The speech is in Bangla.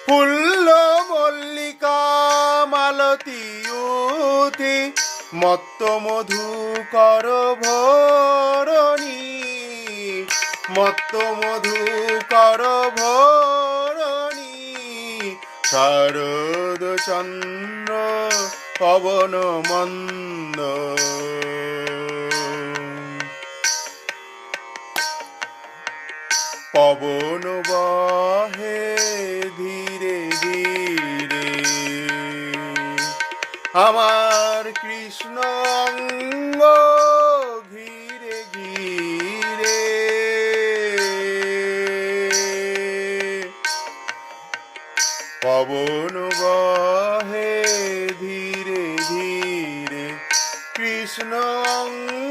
ফুল্ল মল্লিকা মালতী উঠি মত্ত মধুকর ভরণী, মত্ত মধুকর ভরণী। শারদ চন্দ্র পবন মন্দ, পবন বহে ধীরে ধীরে। আমার কৃষ্ণ অঙ্গ ঘিরে ঘিরে, পবন বহে ধীরে ধীরে। কৃষ্ণ অঙ্গ